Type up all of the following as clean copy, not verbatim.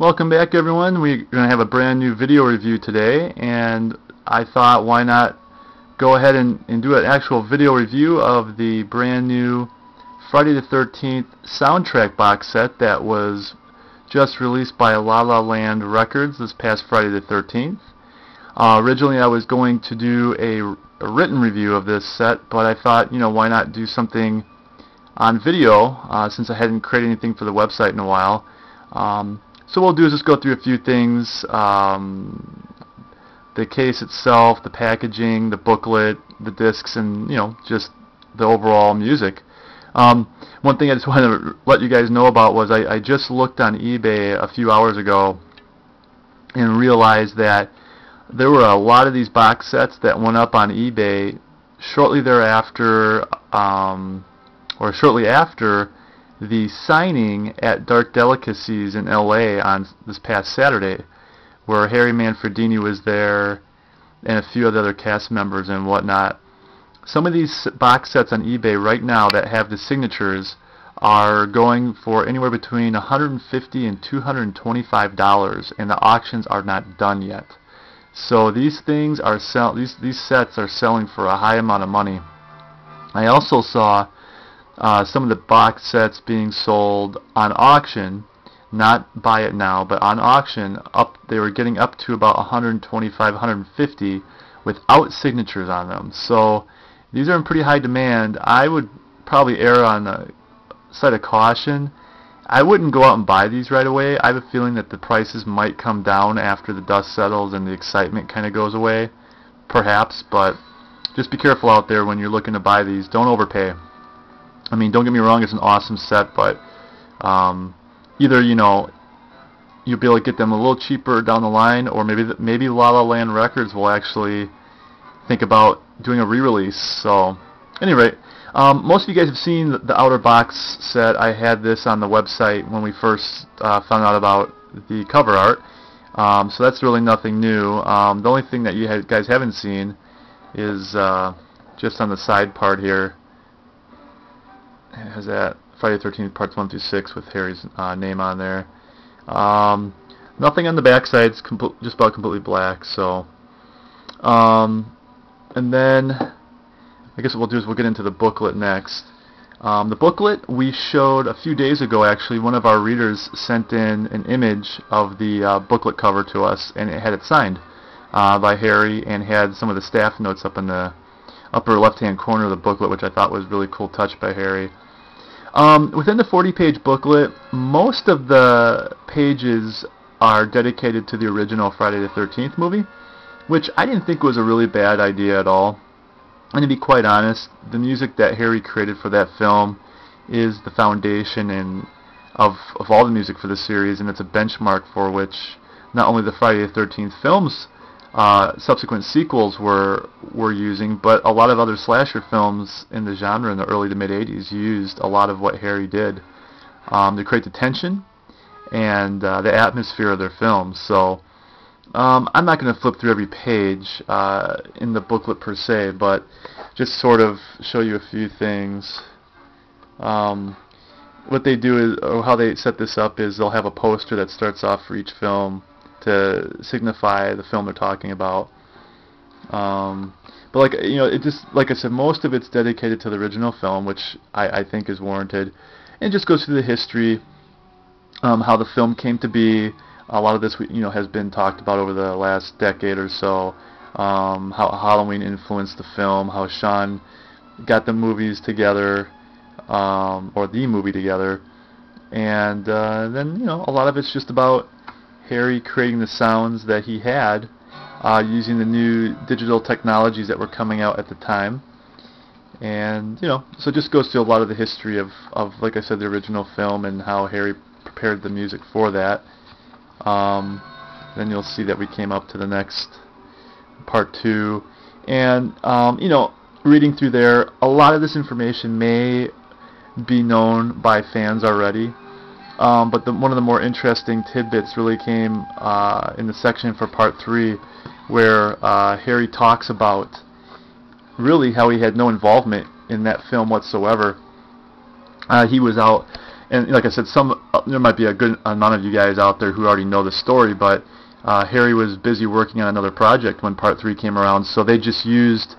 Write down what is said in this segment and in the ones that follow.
Welcome back, everyone. We're going to have a brand new video review today, and I thought why not go ahead and do an actual video review of the brand new Friday the 13th soundtrack box set that was just released by La La Land Records this past Friday the 13th. Originally I was going to do a written review of this set, but I thought, why not do something on video since I hadn't created anything for the website in a while. So what we'll do is just go through a few things, the case itself, the packaging, the booklet, the discs, and just the overall music. One thing I just wanted to let you guys know about was I just looked on eBay a few hours ago and realized that there were a lot of these box sets that went up on eBay shortly thereafter, or shortly after the signing at Dark Delicacies in LA on this past Saturday, where Harry Manfredini was there and a few other cast members and whatnot. Some of these box sets on eBay right now that have the signatures are going for anywhere between $150 and $225, and the auctions are not done yet. So these things are these sets are selling for a high amount of money. I also saw some of the box sets being sold on auction, not buy it now, but on auction. They were getting up to about 125, 150 without signatures on them. So these are in pretty high demand. I would probably err on the side of caution. I wouldn't go out and buy these right away. I have a feeling that the prices might come down after the dust settles and the excitement kind of goes away, perhaps, but just be careful out there when you're looking to buy these. Don't overpay. I mean, don't get me wrong, it's an awesome set, but either, you'll be able to get them a little cheaper down the line, or maybe La La Land Records will actually think about doing a re-release. So, at any rate, most of you guys have seen the outer box set. I had this on the website when we first found out about the cover art, so that's really nothing new. The only thing that you guys haven't seen is just on the side part here. It has that Friday the 13th parts 1 through 6 with Harry's name on there. Nothing on the back side. It's just about completely black. So, and then I guess what we'll do is we'll get into the booklet next. The booklet we showed a few days ago. Actually, one of our readers sent in an image of the booklet cover to us, and it had it signed by Harry, and had some of the staff notes up in the upper left-hand corner of the booklet, which I thought was a really cool touch by Harry. Within the 40-page booklet, most of the pages are dedicated to the original Friday the 13th movie, which I didn't think was a really bad idea at all. And to be quite honest, the music that Harry created for that film is the foundation of all the music for the series, and it's a benchmark for which not only the Friday the 13th films subsequent sequels were using, but a lot of other slasher films in the genre in the early to mid 80s used a lot of what Harry did to create the tension and the atmosphere of their films. So I'm not going to flip through every page in the booklet per se, but just sort of show you a few things. What they do is, or how they set this up is, they'll have a poster that starts off for each film to signify the film they're talking about. But it just, like I said, most of it's dedicated to the original film, which I think is warranted. And it just goes through the history, how the film came to be. A lot of this, has been talked about over the last decade or so. How Halloween influenced the film, how Sean got the movies together, or the movie together, and then a lot of it's just about Harry creating the sounds that he had using the new digital technologies that were coming out at the time. And so it just goes through a lot of the history of like I said, the original film and how Harry prepared the music for that. Then you'll see that we came up to the next part 2, and reading through there, a lot of this information may be known by fans already. But one of the more interesting tidbits really came in the section for part 3, where Harry talks about really how he had no involvement in that film whatsoever. He was out and like I said, there might be a good amount of you guys out there who already know the story, but Harry was busy working on another project when Part 3 came around, so they just used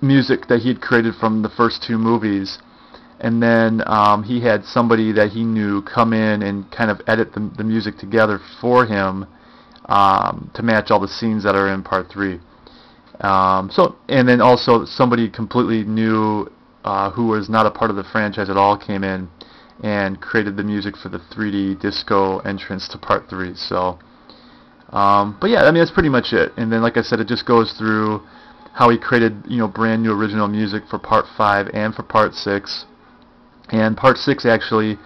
music that he had created from the first two movies, and then he had somebody that he knew come in and kind of edit the music together for him to match all the scenes that are in Part 3. And then also somebody completely new who was not a part of the franchise at all came in and created the music for the 3D disco entrance to Part 3. So, but yeah, I mean, that's pretty much it. And then, like I said, it just goes through how he created, brand new original music for Part 5 and for Part 6. And Part 6 actually,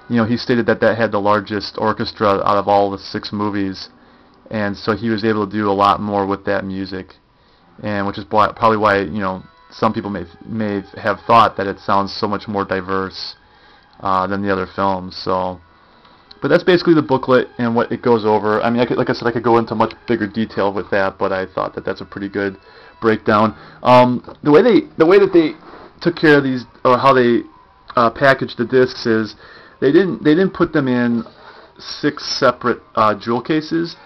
he stated that had the largest orchestra out of all the 6 movies, and so he was able to do a lot more with that music, and which is probably why some people may have thought that it sounds so much more diverse than the other films. So, but that's basically the booklet and what it goes over. I mean, like I said, I could go into much bigger detail with that, but I thought that that's a pretty good breakdown. The way that they took care of these, or how they packaged the discs, is they didn't put them in 6 separate jewel cases.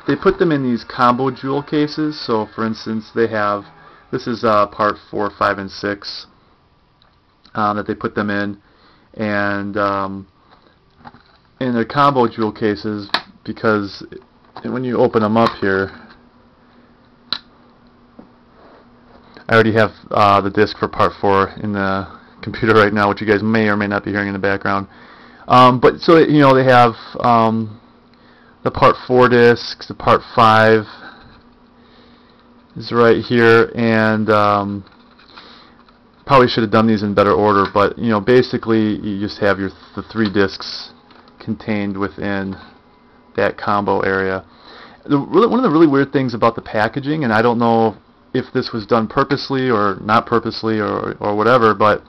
They put them in these combo jewel cases. So, for instance, they have, this is Part 4, 5, and 6 that they put them in, and they're combo jewel cases because when you open them up here, I already have the disc for Part 4 in the computer right now, which you guys may or may not be hearing in the background. But so they have the Part 4 discs, the Part 5 is right here, and probably should have done these in better order, but basically you just have the 3 discs contained within that combo area. One of the really weird things about the packaging, and I don't know if this was done purposely or not purposely or whatever, but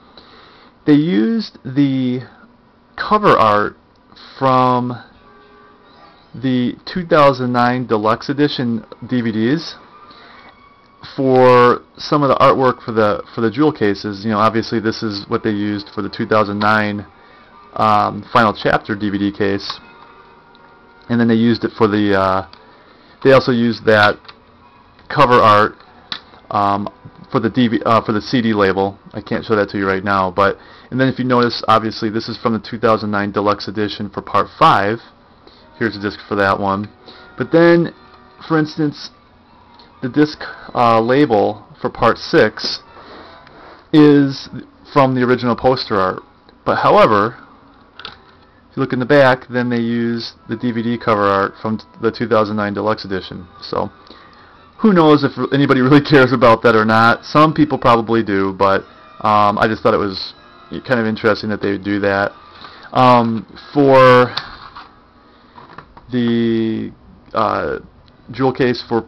they used the cover art from the 2009 Deluxe Edition DVDs for some of the artwork for the jewel cases. Obviously this is what they used for the 2009 Final Chapter DVD case, and then they used it for the they also used that cover art for the CD label. I can't show that to you right now, but and then if you notice, obviously this is from the 2009 Deluxe Edition for Part 5. Here's a disc for that one. But then, for instance, the disc label for Part 6 is from the original poster art. But however, if you look in the back, then they use the DVD cover art from the 2009 Deluxe Edition. So, who knows if anybody really cares about that or not. Some people probably do, but I just thought it was kind of interesting that they would do that. For the jewel case for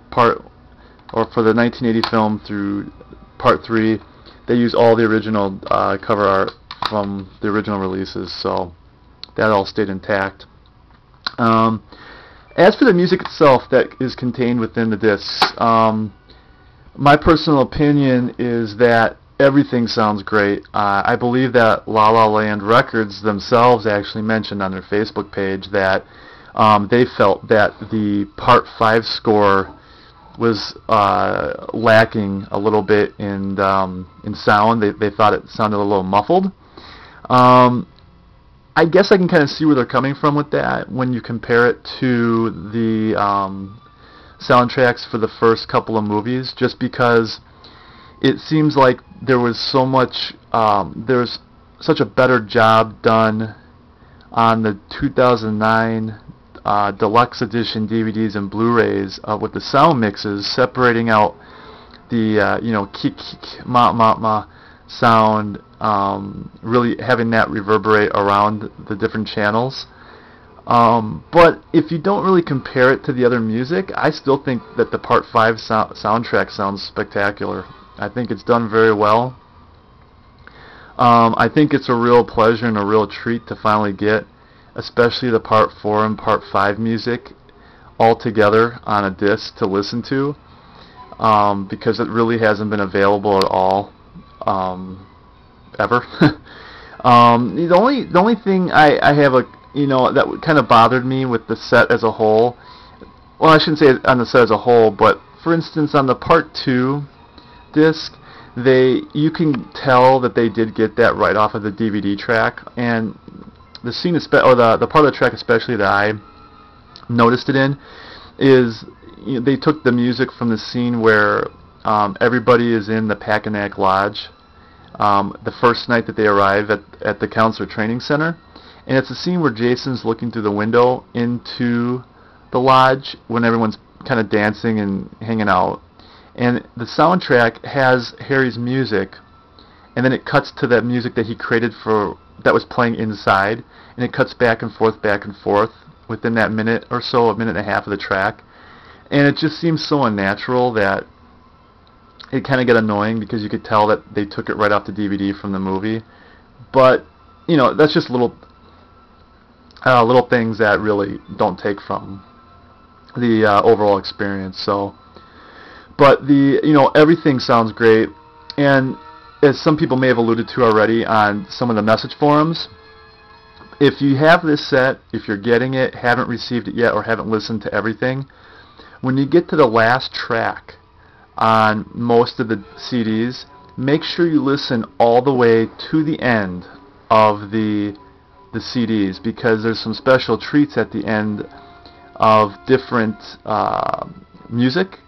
for the 1980 film through Part 3, they use all the original cover art from the original releases, so that all stayed intact. As for the music itself that is contained within the discs, my personal opinion is that everything sounds great. I believe that La La Land Records themselves actually mentioned on their Facebook page that they felt that the Part 5 score was lacking a little bit in sound. They thought it sounded a little muffled. I guess I can kind of see where they're coming from with that when you compare it to the soundtracks for the first couple of movies, just because it seems like there was so much, there's such a better job done on the 2009 Deluxe Edition DVDs and Blu-rays with the sound mixes, separating out the kick, ma ma ma sound, really having that reverberate around the different channels. But if you don't really compare it to the other music, I still think that the Part 5 soundtrack sounds spectacular. I think it's done very well. I think it's a real pleasure and a real treat to finally get, especially the Part 4 and Part 5 music all together on a disc to listen to, because it really hasn't been available at all ever. The only thing I have that kind of bothered me with the set as a whole. Well, I shouldn't say on the set as a whole, but for instance, on the part 2 disc, you can tell that they did get that right off of the DVD track, and the scene, or the part of the track especially that I noticed it in, is they took the music from the scene where everybody is in the Packanack Lodge the first night that they arrive at the counselor training center, and it's a scene where Jason's looking through the window into the lodge when everyone's kind of dancing and hanging out, and the soundtrack has Harry's music, and then it cuts to that music that he created that was playing inside, and it cuts back and forth within that minute or so, a minute and a half of the track, and it just seems so unnatural that it kind of got annoying, because you could tell that they took it right off the DVD from the movie. But that's just little things that really don't take from the overall experience. So, but everything sounds great, and as some people may have alluded to already on some of the message forums, if you have this set, if you're getting it, haven't received it yet, or haven't listened to everything, when you get to the last track on most of the CDs, make sure you listen all the way to the end of the CDs, because there's some special treats at the end of different music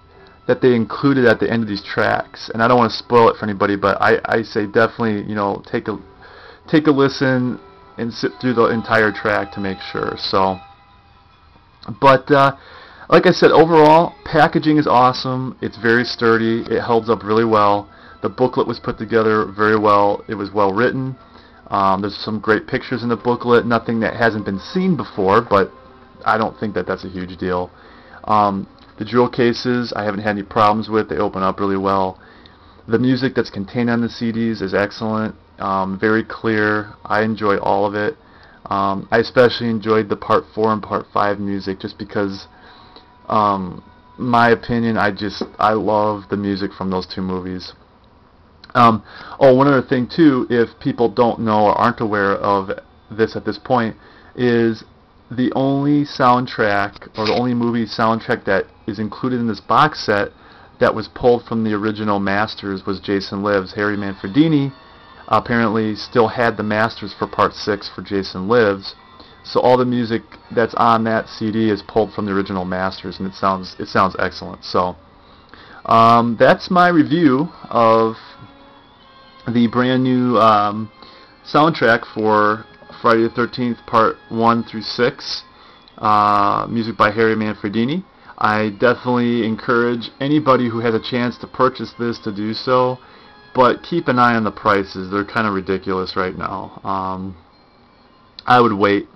that they included at the end of these tracks. And I don't want to spoil it for anybody, but I say definitely take a listen and sit through the entire track to make sure. So, but like I said, overall, packaging is awesome. It's very sturdy. It holds up really well. The booklet was put together very well. It was well written. There's some great pictures in the booklet. Nothing that hasn't been seen before, but I don't think that that's a huge deal. The jewel cases, I haven't had any problems with. They open up really well. The music that's contained on the CDs is excellent. Very clear. I enjoyed all of it. I especially enjoyed the Part 4 and Part 5 music, just because, my opinion, I love the music from those two movies. One other thing too, if people don't know or aren't aware of this at this point, is the only soundtrack, or the only movie soundtrack that is included in this box set that was pulled from the original masters was Jason Lives. Harry Manfredini apparently still had the masters for Part 6 for Jason Lives, so all the music that's on that CD is pulled from the original masters, and it sounds excellent. So that's my review of the brand new soundtrack for Friday the 13th Part 1 through 6, music by Harry Manfredini. I definitely encourage anybody who has a chance to purchase this to do so, but keep an eye on the prices. They're kind of ridiculous right now. I would wait,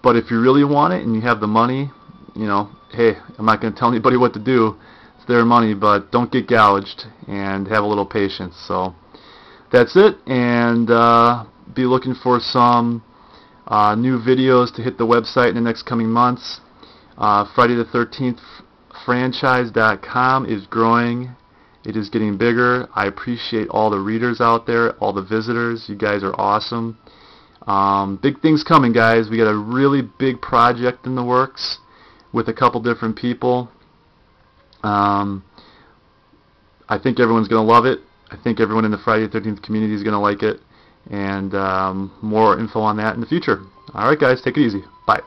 but if you really want it and you have the money, hey, I'm not going to tell anybody what to do. It's their money, but don't get gouged, and have a little patience. So that's it, and be looking for some new videos to hit the website in the next coming months. Friday the 13th franchise.com is growing. It is getting bigger. I appreciate all the readers out there, all the visitors. You guys are awesome. Big things coming, guys. We got a really big project in the works with a couple different people. I think everyone's going to love it. I think everyone in the Friday the 13th community is going to like it. And more info on that in the future. Alright guys, take it easy. Bye.